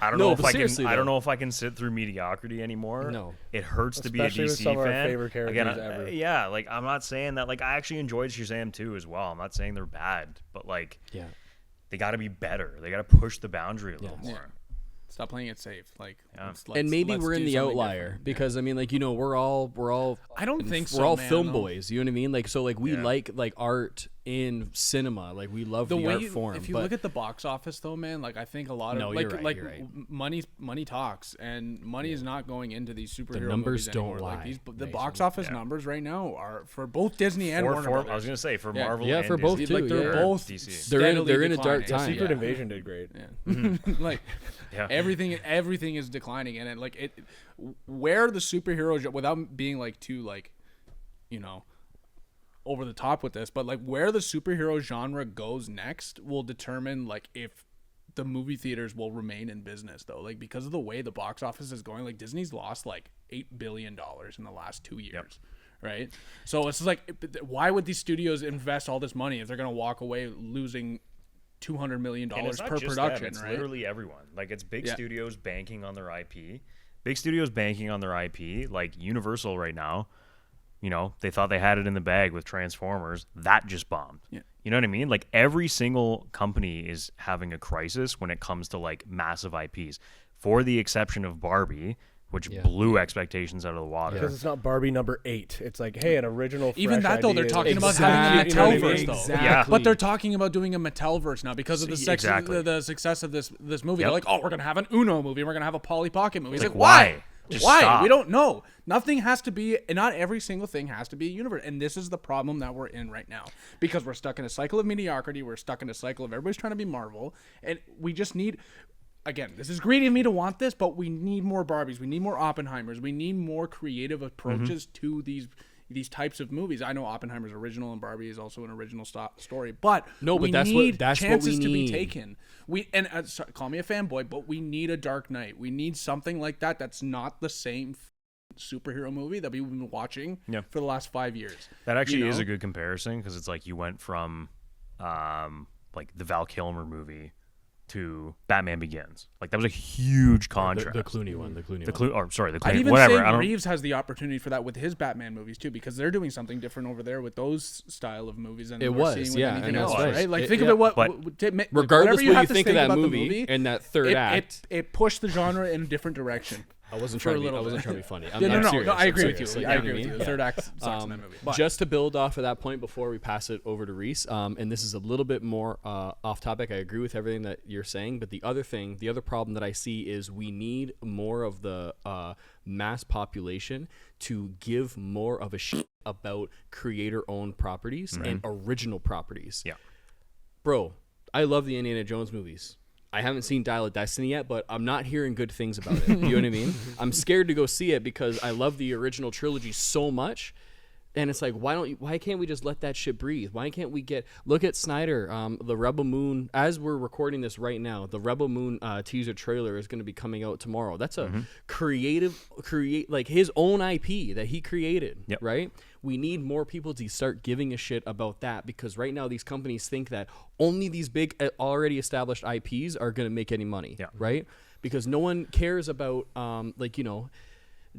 I don't No, know if but I can. seriously, I don't though. know if I can sit through mediocrity anymore. No. It hurts to be a Especially with DC some of our fan. favorite characters Again, ever. yeah, like I'm not saying that. Like I actually enjoyed Shazam 2 as well. I'm not saying they're bad, but like, Yeah. they got to be better. They got to push the boundary a little more. Stop playing it safe. Like, Yeah. And maybe let's we're in do the something outlier different. because I mean, like, you know, we're all I don't think so. we're all man, film though. boys. You know what I mean? Like, so like we Yeah. like art in cinema. Like we love The the way art form. if you but look at the box office though, man, like I think a lot of No, like you're right, like you're right. money talks, and money is not going into these superhero numbers movies don't anymore. Like lie, these, the Mason. box office Yeah. numbers right now are for both Disney and Warner I was Brothers. gonna say for Yeah. Marvel. Yeah, and for both Disney. too, Like they're yeah. both DC. They're in a dark declining. time. Secret Yeah. Invasion did great. Yeah. like Yeah. everything is declining, and it like it where the superhero without being like too like, you know, over the top with this, but like where the superhero genre goes next will determine like if the movie theaters will remain in business though. Like because of the way the box office is going, like Disney's lost like $8 billion in the last 2 years. Right? So it's like, why would these studios invest all this money if they're going to walk away losing $200 million And it's not per just production, them, it's right? literally everyone. Like it's big Yeah. studios banking on their IP. Big studios banking on their IP. Like Universal right now, you know, they thought they had it in the bag with Transformers. That just bombed. Yeah. You know what I mean? Like every single company is having a crisis when it comes to like massive IPs. For the exception of Barbie, which blew expectations out of the water. Because it's not Barbie number 8. It's like, hey, an original. Even fresh that though, they're idea. talking about Exactly. having a You know what I Mattelverse mean? though. Exactly. Yeah, but they're talking about doing a Mattelverse now because of the Exactly. the success of this movie. Yep. They're like, oh, we're gonna have an Uno movie, we're gonna have a Polly Pocket movie. It's Like, like, why? Just Why? stop. We don't know. Nothing has to be, and not every single thing has to be a universe. And this is the problem that we're in right now because we're stuck in a cycle of mediocrity. We're stuck in a cycle of everybody's trying to be Marvel, and we just need. Again, this is greedy of me to want this, but we need more Barbies. We need more Oppenheimers. We need more creative approaches to these these types of movies. I know Oppenheimer's original and Barbie is also an original story, but that's need what chances we to be need. taken. Sorry, call me a fanboy, but we need a Dark Knight. We need something like that. That's not the same superhero movie that we've been watching for the last 5 years. That actually is a good comparison, because it's like you went from like the Val Kilmer movie to Batman Begins. Like that was a huge contrast. The Clooney one. The Clooney. I'd even whatever. say Reeves has the opportunity for that with his Batman movies too, because they're doing something different over there with those style of movies than we're seeing with anything else, right? Like think of it. Regardless what you you think of that movie and that third act, it pushed the genre in a different direction. I wasn't trying to be funny. No, I agree with you. Like, I agree with you. The third act sucks in that movie. But just to build off of that point before we pass it over to Reese, and this is a little bit more off topic. I agree with everything that you're saying, but the other problem that I see is we need more of the mass population to give more of a shit about creator-owned properties and original properties. Yeah, bro, I love the Indiana Jones movies. I haven't seen Dial of Destiny yet, but I'm not hearing good things about it. You know what I mean? I'm scared to go see it because I love the original trilogy so much. And it's like, why can't we just let that shit breathe? Why can't we look at Snyder, the Rebel Moon, as we're recording this right now, the Rebel Moon teaser trailer is going to be coming out tomorrow. That's a like his own IP that he created, right? We need more people to start giving a shit about that, because right now these companies think that only these big already established IPs are going to make any money, right? Because no one cares about,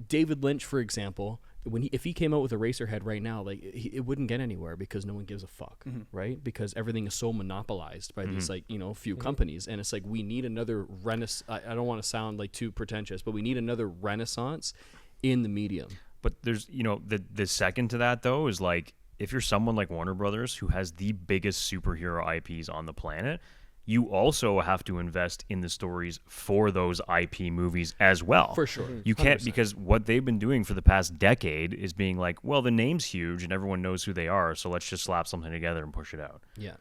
David Lynch, for example. If he came out with Eraserhead right now, like it wouldn't get anywhere because no one gives a fuck, right? Because everything is so monopolized by these few companies, and it's like we need another renaissance. I don't want to sound like too pretentious, but we need another renaissance in the medium. But there's the second to that though is like, if you're someone like Warner Brothers who has the biggest superhero IPs on the planet, you also have to invest in the stories for those IP movies as well. For sure. You can't, 100%. because what they've been doing for the past decade is being like, well, the name's huge and everyone knows who they are, so let's just slap something together and push it out. Yeah.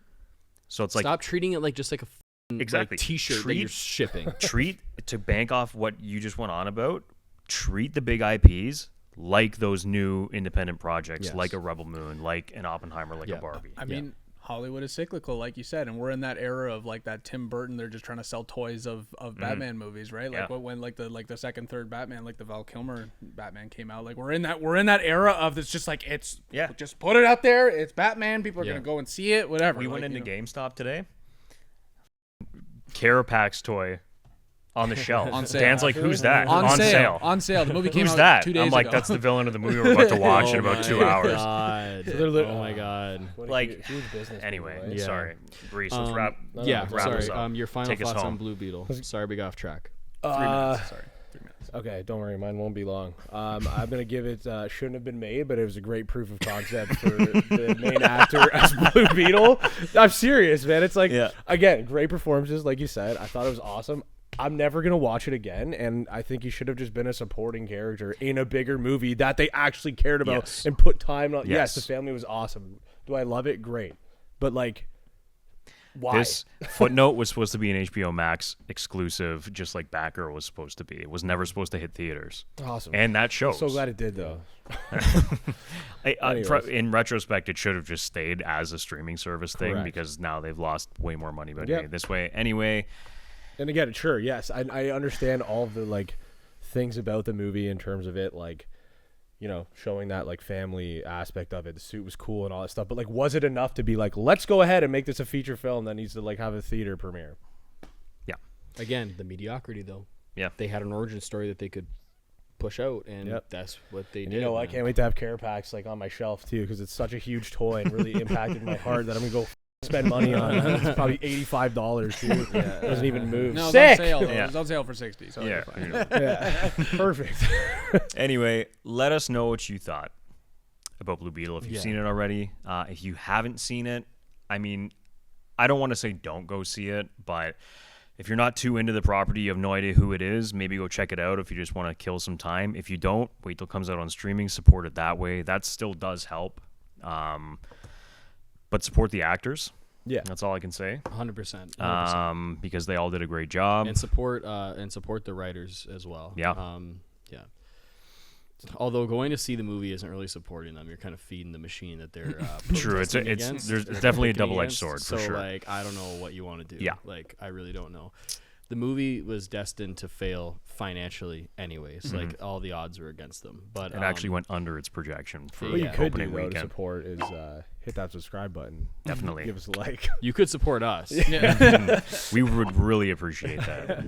So it's like, stop treating it like just like a exactly t-shirt that you're shipping. Treat, to bank off what you just went on about, treat the big IPs like those new independent projects, like a Rebel Moon, like an Oppenheimer, like a Barbie. I mean, Hollywood is cyclical, like you said, and we're in that era of like that Tim Burton. They're just trying to sell toys of Batman movies, right? Like when the second, third Batman, like the Val Kilmer Batman came out. Like we're in that era of it's just like just put it out there. It's Batman. People are gonna go and see it. Whatever. We went into GameStop today. Carapax toy on the shelf. On sale. Dan's like, who's that? On sale. On sale. The movie came Who's out that? 2 days I'm like, ago. that's the villain of the movie we're about to watch in about 2 hours. Oh my god. Like, huge business. anyway, movie, right? sorry. Reese, let's wrap. Yeah, wrap this sorry. up. Your final Take us thoughts home. on Blue Beetle. Sorry, we got off track. 3 minutes. Sorry. 3 minutes. Okay, don't worry, mine won't be long. I'm gonna give it shouldn't have been made, but it was a great proof of concept for the main actor as Blue Beetle. I'm serious, man. It's like again, great performances, like you said. I thought it was awesome. I'm never gonna watch it again, and I think he should have just been a supporting character in a bigger movie that they actually cared about and put time on. Yes, the family was awesome. Do I love it? Great, but like, why? This Footnote was supposed to be an HBO Max exclusive, just like Batgirl was supposed to be. It was never supposed to hit theaters. Awesome, and that shows. So glad it did, though. In retrospect, it should have just stayed as a streaming service thing, because now they've lost way more money by doing it this way. Anyway. And again, sure, yes, I understand all of the like things about the movie in terms of it, like, showing that like family aspect of it. The suit was cool and all that stuff, but like, was it enough to be like, let's go ahead and make this a feature film that needs to like have a theater premiere? Yeah. Again, the mediocrity though. Yeah. They had an origin story that they could push out, and that's what they did. I can't wait to have Carapax like on my shelf too, because it's such a huge toy and really impacted my heart that I'm gonna go spend money on it. It's probably $85 too. It doesn't even move. No, Sick! it's on sale. Though. It's on sale for $60. So Perfect. Anyway, let us know what you thought about Blue Beetle if you've seen it already. If you haven't seen it, I mean, I don't want to say don't go see it, but if you're not too into the property, you have no idea who it is, maybe go check it out if you just want to kill some time. If you don't, wait till it comes out on streaming, support it that way. That still does help. But support the actors. Yeah, that's all I can say. 100%. Because they all did a great job. And support the writers as well. Yeah. although going to see the movie isn't really supporting them, you're kind of feeding the machine that they're true. It's there's definitely a double-edged sword for sure. So like, I don't know what you want to do. Yeah. Like, I really don't know. The movie was destined to fail financially, anyways. Like, all the odds were against them. But it actually went under its projection for what you could do opening though, to weekend. support is hit that subscribe button. Definitely. Give us a like. You could support us. We would really appreciate that.